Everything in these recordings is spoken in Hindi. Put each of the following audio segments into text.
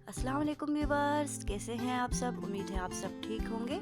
अस्सलाम वालेकुम व्यूवर्स, कैसे हैं आप सब। उम्मीद है आप सब ठीक होंगे।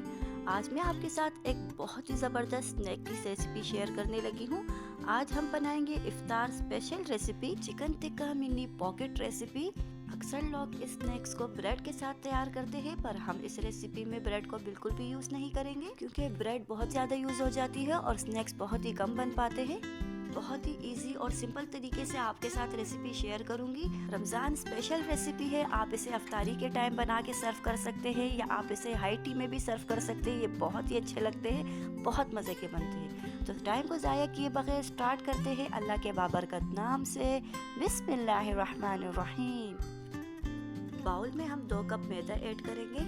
आज मैं आपके साथ एक बहुत ही ज़बरदस्त स्नैक की रेसिपी शेयर करने लगी हूँ। आज हम बनाएंगे इफ्तार special recipe chicken tikka mini pocket recipe. अक्सर लोग इस स्नैक्स को ब्रेड के साथ तैयार करते हैं, पर हम इस रेसिपी में ब्रेड को बिल्कुल भी यूज़ नहीं करेंगे क्योंकि ब्रेड बहुत ज़्यादा यूज़ हो जाती है और स्नैक्स बहुत ही कम बन पाते हैं। बहुत ही इजी और सिंपल तरीके से आपके साथ रेसिपी शेयर करूंगी। रमज़ान स्पेशल रेसिपी है, आप इसे अफ्तारी के टाइम बना के सर्व कर सकते हैं या आप इसे हाई टी में भी सर्व कर सकते हैं। ये बहुत ही अच्छे लगते हैं, बहुत मज़े के बनते हैं। तो टाइम को ज़ाया किए बगैर स्टार्ट करते हैं अल्लाह के बाबरकत नाम से। बिस्मिल्लाहिर्रहमानिर्रहीम। बाउल में हम 2 कप मैदा ऐड करेंगे।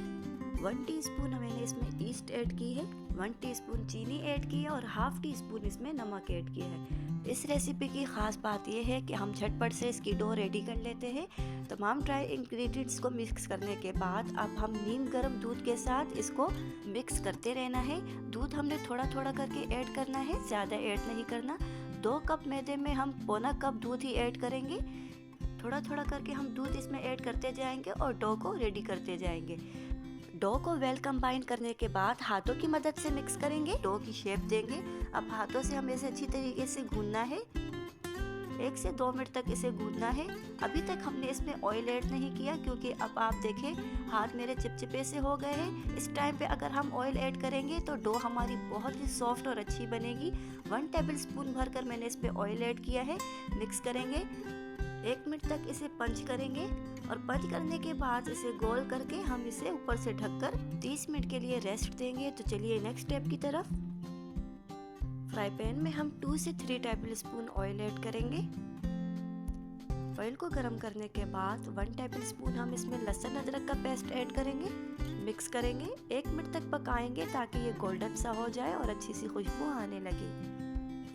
1 टीस्पून मैंने इसमें ईस्ट ऐड की है, 1 टीस्पून चीनी ऐड की है और हाफ टी स्पून इसमें नमक ऐड किया है। इस रेसिपी की ख़ास बात यह है कि हम झटपट से इसकी डो रेडी कर लेते हैं। तमाम ड्राई इंग्रेडिएंट्स को मिक्स करने के बाद अब हम नीम गर्म दूध के साथ इसको मिक्स करते रहना है। दूध हमने थोड़ा थोड़ा करके ऐड करना है, ज़्यादा ऐड नहीं करना। 2 कप मैदे में हम पौना कप दूध ही ऐड करेंगे। थोड़ा थोड़ा करके हम दूध इसमें ऐड करते जाएंगे और डो को रेडी करते जाएंगे। डो को वेल कंबाइन करने के बाद हाथों की मदद से मिक्स करेंगे, डो की शेप देंगे। अब हाथों से हमें इसे अच्छी तरीके से गूंदना है, 1 से 2 मिनट तक इसे गूंदना है। अभी तक हमने इसमें ऑयल ऐड नहीं किया क्योंकि अब आप देखें हाथ मेरे चिपचिपे से हो गए हैं। इस टाइम पे अगर हम ऑयल ऐड करेंगे तो डो हमारी बहुत ही सॉफ्ट और अच्छी बनेगी। 1 टेबल स्पून भरकर मैंने इस पे ऑयल ऐड किया है। मिक्स करेंगे, 1 मिनट तक इसे पंच करेंगे और पंच करने के बाद इसे गोल करके हम इसे ऊपर से ढककर 30 मिनट के लिए रेस्ट देंगे। तो चलिए नेक्स्ट स्टेप की तरफ। फ्राई पैन में हम 2 से 3 टेबल स्पून ऑयल ऐड करेंगे। ऑयल को गर्म करने के बाद 1 टेबल स्पून हम इसमें लहसुन अदरक का पेस्ट ऐड करेंगे। मिक्स करेंगे, 1 मिनट तक पकाएंगे ताकि ये गोल्डन सा हो जाए और अच्छी सी खुशबू आने लगे।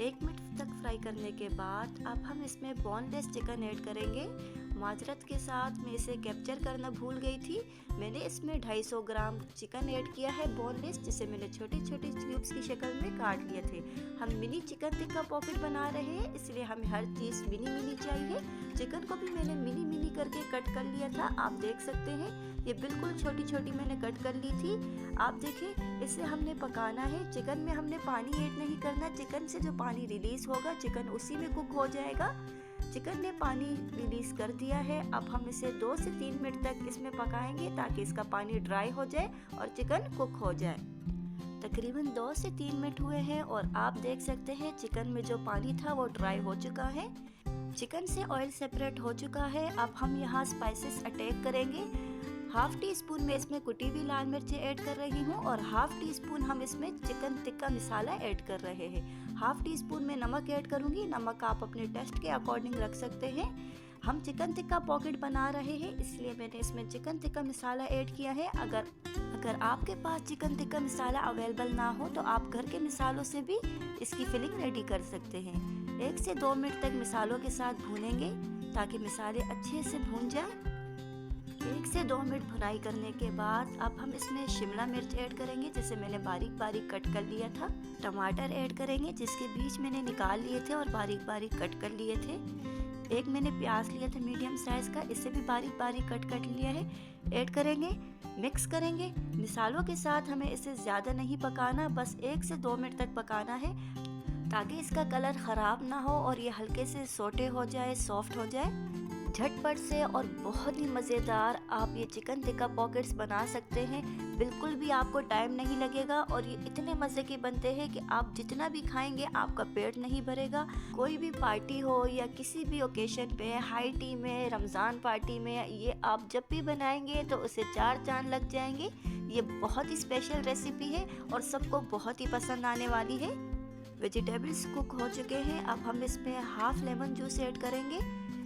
1 मिनट तक फ्राई करने के बाद अब हम इसमें बोनलेस चिकन ऐड करेंगे। माजरत के साथ मैं इसे कैप्चर करना भूल गई थी। मैंने इसमें 250 ग्राम चिकन ऐड किया है बोनलेस, जिसे मैंने छोटे छोटे क्यूब्स की शक्ल में काट लिए थे। हम मिनी चिकन टिक्का पॉकेट बना रहे हैं, इसलिए हमें हर चीज़ मिनी मिनी चाहिए। चिकन को भी मैंने मिनी मिनी करके कट कर लिया था, आप देख सकते हैं। ये बिल्कुल छोटी छोटी मैंने कट कर ली थी। आप देखें, इसे हमने पकाना है। चिकन में हमने पानी ऐड नहीं करना। चिकन से जो पानी रिलीज होगा चिकन उसी में कुक हो जाएगा। चिकन ने पानी रिलीज कर दिया है। अब हम इसे 2 से 3 मिनट तक इसमें पकाएंगे ताकि इसका पानी ड्राई हो जाए और चिकन कुक हो जाए। तकरीबन 2 से 3 मिनट हुए हैं और आप देख सकते हैं चिकन में जो पानी था वो ड्राई हो चुका है। चिकन से ऑयल सेपरेट हो चुका है। अब हम यहाँ स्पाइसेस अटैक करेंगे। हाफ टी स्पून में इसमें कुटी हुई लाल मिर्चें ऐड कर रही हूँ और हाफ टी स्पून हम इसमें चिकन टिक्का मसाला ऐड कर रहे हैं। हाफ टी स्पून में नमक ऐड करूँगी। नमक आप अपने टेस्ट के अकॉर्डिंग रख सकते हैं। हम चिकन टिक्का पॉकेट बना रहे हैं, इसलिए मैंने इसमें चिकन टिक्का मसाला ऐड किया है। अगर आपके पास चिकन टिक्का मसाला अवेलेबल ना हो तो आप घर के मसालों से भी इसकी फिलिंग रेडी कर सकते हैं। 1 से 2 मिनट तक मसालों के साथ भूनेंगे ताकि मसाले अच्छे से भून जाए। 1 से 2 मिनट भुनाई करने के बाद अब हम इसमें शिमला मिर्च ऐड करेंगे, जिसे मैंने बारीक बारीक कट कर लिया था। टमाटर ऐड करेंगे, जिसके बीज मैंने निकाल लिए थे और बारीक बारीक कट कर लिए थे। एक मैंने प्याज लिया था मीडियम साइज का, इसे भी बारीक बारीक कट कर लिया है। ऐड करेंगे, मिक्स करेंगे। मसालों के साथ हमें इसे ज़्यादा नहीं पकाना, बस 1 से 2 मिनट तक पकाना है ताकि इसका कलर ख़राब ना हो और ये हल्के से सोटे हो जाए, सॉफ्ट हो जाए। झटपट से और बहुत ही मज़ेदार आप ये चिकन टिक्का पॉकेट्स बना सकते हैं। बिल्कुल भी आपको टाइम नहीं लगेगा और ये इतने मज़े के बनते हैं कि आप जितना भी खाएंगे आपका पेट नहीं भरेगा। कोई भी पार्टी हो या किसी भी ओकेशन पे, हाई टी में, रमज़ान पार्टी में, ये आप जब भी बनाएंगे तो उसे 4 चांद लग जाएंगे। ये बहुत ही स्पेशल रेसिपी है और सबको बहुत ही पसंद आने वाली है। वेजिटेबल्स कुक हो चुके हैं। अब हम इसमें हाफ लेमन जूस ऐड करेंगे,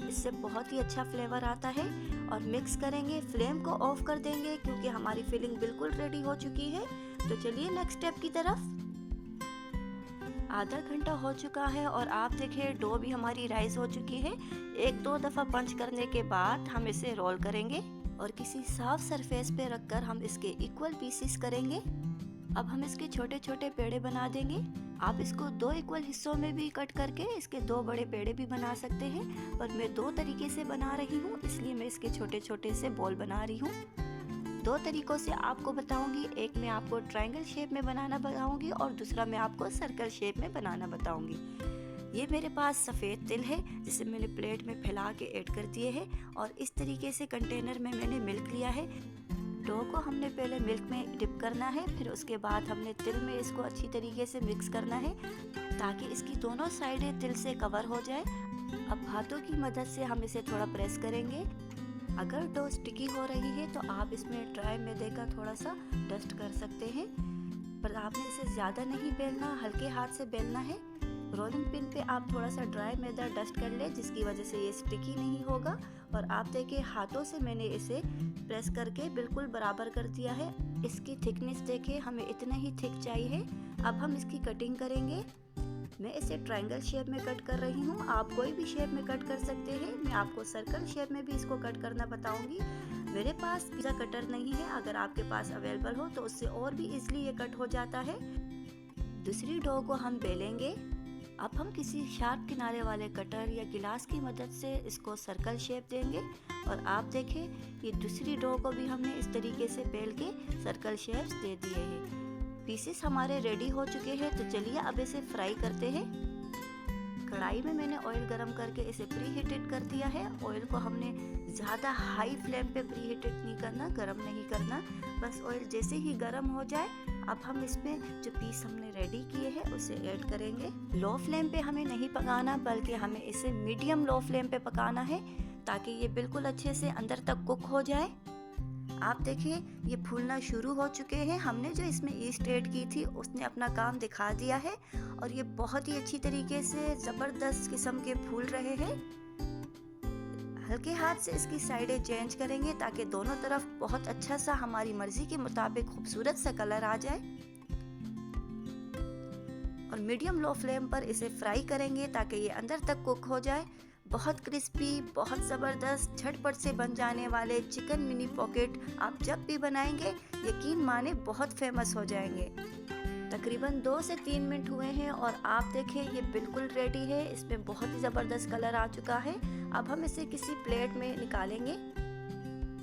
इससे बहुत ही अच्छा फ्लेवर आता है। और मिक्स करेंगे। फ्लेम को ऑफ कर देंगे क्योंकि हमारी फिलिंग बिल्कुल रेडी हो चुकी है। तो चलिए नेक्स्ट स्टेप की तरफ। आधा घंटा हो चुका है और आप देखें डो भी हमारी राइस हो चुकी है। 1-2 दफ़ा पंच करने के बाद हम इसे रोल करेंगे और किसी साफ सरफेस पे रखकर हम इसके इक्वल पीसेस करेंगे। अब हम इसके छोटे छोटे पेड़े बना देंगे। आप इसको 2 इक्वल हिस्सों में भी कट करके इसके 2 बड़े पेड़े भी बना सकते हैं, पर मैं 2 तरीके से बना रही हूँ, इसलिए मैं इसके छोटे छोटे से बॉल बना रही हूँ। 2 तरीकों से आपको बताऊंगी, एक मैं आपको ट्रायंगल शेप में बनाना बताऊंगी और दूसरा मैं आपको सर्कल शेप में बनाना बताऊंगी। ये मेरे पास सफ़ेद तिल है जिसे मैंने प्लेट में फैला के ऐड कर दिए है और इस तरीके से कंटेनर में मैंने मिल्क लिया है। डो को हमने पहले मिल्क में डिप करना है, फिर उसके बाद हमने तिल में इसको अच्छी तरीके से मिक्स करना है ताकि इसकी दोनों साइडें तिल से कवर हो जाए। अब हाथों की मदद से हम इसे थोड़ा प्रेस करेंगे। अगर डो स्टिकी हो रही है तो आप इसमें ड्राई मैदे का थोड़ा सा डस्ट कर सकते हैं, पर आपने इसे ज़्यादा नहीं बेलना, हल्के हाथ से बेलना है। रोलिंग पिन पे आप थोड़ा सा ड्राई मैदा डस्ट कर ले, जिसकी वजह से ये स्टिकी नहीं होगा। और आप देखिए हाथों से मैंने इसे प्रेस करके बिल्कुल बराबर कर दिया है। इसकी थिकनेस देखिए, हमें इतना ही थिक चाहिए। अब हम इसकी कटिंग करेंगे। मैं इसे ट्रायंगल शेप में कट कर रही हूँ, आप कोई भी शेप में कट कर सकते हैं। मैं आपको सर्कल शेप में भी इसको कट करना बताऊंगी। मेरे पास पिज़्ज़ा कटर नहीं है, अगर आपके पास अवेलेबल हो तो उससे और भी इजीली ये कट हो जाता है। दूसरी डो को हम बेलेंगे। अब हम किसी शार्प किनारे वाले कटर या गिलास की मदद से इसको सर्कल शेप देंगे। और आप देखें ये दूसरी डो को भी हमने इस तरीके से बेल के सर्कल शेप्स दे दिए हैं। पीसेस हमारे रेडी हो चुके हैं, तो चलिए अब इसे फ्राई करते हैं। कढ़ाई में मैंने ऑयल गरम करके इसे प्री हीटेड कर दिया है। ऑयल को हमने ज़्यादा हाई फ्लेम पे प्री हीटेड नहीं करना, गरम नहीं करना, बस ऑयल जैसे ही गरम हो जाए अब हम इसमें जो पीस हमने रेडी किए हैं उसे ऐड करेंगे। लो फ्लेम पे हमें नहीं पकाना, बल्कि हमें इसे मीडियम लो फ्लेम पे पकाना है ताकि ये बिल्कुल अच्छे से अंदर तक कुक हो जाए। आप देखिए ये फूलना शुरू हो चुके हैं। हमने जो इसमें ईस्ट ऐड की थी उसने अपना काम दिखा दिया है और ये बहुत ही अच्छी तरीके से ज़बरदस्त किस्म के फूल रहे हैं। हल्के हाथ से इसकी साइडें चेंज करेंगे ताकि दोनों तरफ बहुत अच्छा सा हमारी मर्जी के मुताबिक खूबसूरत सा कलर आ जाए। और मीडियम लो फ्लेम पर इसे फ्राई करेंगे ताकि ये अंदर तक कुक हो जाए। बहुत क्रिस्पी, बहुत ज़बरदस्त, झटपट से बन जाने वाले चिकन मिनी पॉकेट आप जब भी बनाएंगे यकीन माने बहुत फेमस हो जाएंगे। तकरीबन 2 से 3 मिनट हुए हैं और आप देखें ये बिल्कुल रेडी है। इसमें बहुत ही ज़बरदस्त कलर आ चुका है। अब हम इसे किसी प्लेट में निकालेंगे।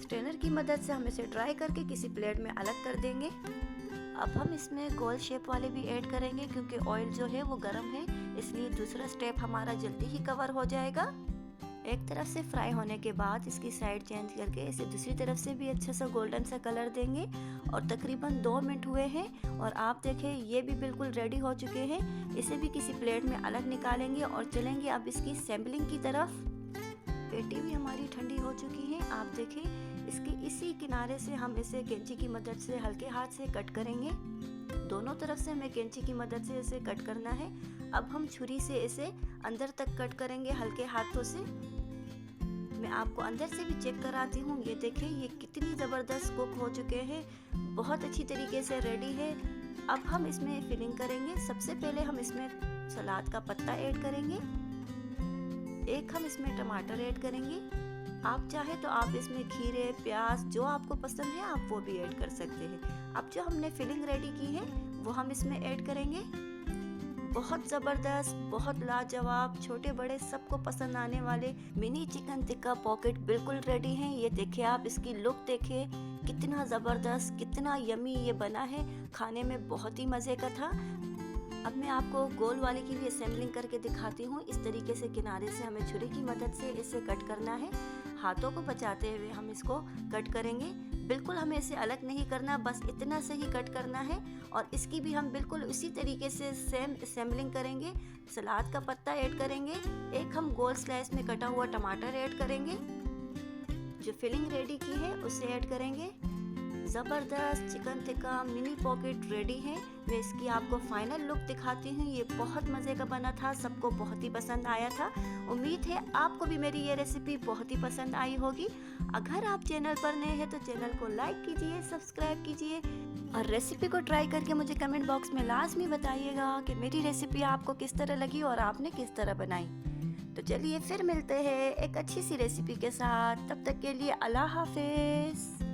स्ट्रेनर की मदद से हम इसे ड्राई करके किसी प्लेट में अलग कर देंगे। अब हम इसमें गोल शेप वाले भी ऐड करेंगे, क्योंकि ऑयल जो है वो गर्म है, इसलिए दूसरा स्टेप हमारा जल्दी ही कवर हो जाएगा। एक तरफ से फ्राई होने के बाद इसकी साइड चेंज करके इसे दूसरी तरफ से भी अच्छा सा गोल्डन सा कलर देंगे। और तकरीबन 2 मिनट हुए हैं और आप देखें ये भी बिल्कुल रेडी हो चुके हैं। इसे भी किसी प्लेट में अलग निकालेंगे और चलेंगे अब इसकी सैम्पलिंग की तरफ। पेटी भी हमारी ठंडी हो चुकी है। आप देखें इसके इसी किनारे से हम इसे कैंची की मदद से हल्के हाथ से कट करेंगे। दोनों तरफ से हमें कैंची की मदद से इसे कट करना है। अब हम छुरी से इसे अंदर तक कट करेंगे हल्के हाथों से। मैं आपको अंदर से भी चेक कराती हूँ। ये देखें ये कितनी ज़बरदस्त कुक हो चुके हैं, बहुत अच्छी तरीके से रेडी है। अब हम इसमें फिलिंग करेंगे। सबसे पहले हम इसमें सलाद का पत्ता ऐड करेंगे। एक हम इसमें टमाटर ऐड करेंगे। आप चाहे तो आप इसमें खीरे, प्याज जो आपको पसंद है आप वो भी ऐड कर सकते हैं। अब जो हमने फिलिंग रेडी की है वो हम इसमें ऐड करेंगे। बहुत ज़बरदस्त, बहुत लाजवाब, छोटे बड़े सबको पसंद आने वाले मिनी चिकन टिक्का पॉकेट बिल्कुल रेडी हैं। ये देखिए आप इसकी लुक देखिए, कितना ज़बरदस्त, कितना यमी ये बना है, खाने में बहुत ही मज़े का था। अब मैं आपको गोल वाले की भी असेंबलिंग करके दिखाती हूँ। इस तरीके से किनारे से हमें छुरी की मदद से इसे कट करना है। हाथों को बचाते हुए हम इसको कट करेंगे। बिल्कुल हमें इसे अलग नहीं करना, बस इतना से ही कट करना है। और इसकी भी हम बिल्कुल उसी तरीके से सेम असेंबलिंग करेंगे। सलाद का पत्ता ऐड करेंगे। एक हम गोल स्लाइस में कटा हुआ टमाटर ऐड करेंगे। जो फिलिंग रेडी की है उसे ऐड करेंगे। ज़बरदस्त chicken tikka mini pocket ready है। मैं इसकी आपको फाइनल लुक दिखाती हूँ। ये बहुत मज़े का बना था, सबको बहुत ही पसंद आया था। उम्मीद है आपको भी मेरी ये रेसिपी बहुत ही पसंद आई होगी। अगर आप चैनल पर नए हैं तो चैनल को लाइक कीजिए, सब्सक्राइब कीजिए और रेसिपी को ट्राई करके मुझे कमेंट बॉक्स में लाजमी बताइएगा कि मेरी रेसिपी आपको किस तरह लगी और आपने किस तरह बनाई। तो चलिए फिर मिलते हैं एक अच्छी सी रेसिपी के साथ। तब तक के लिए अल्लाह हाफिज़।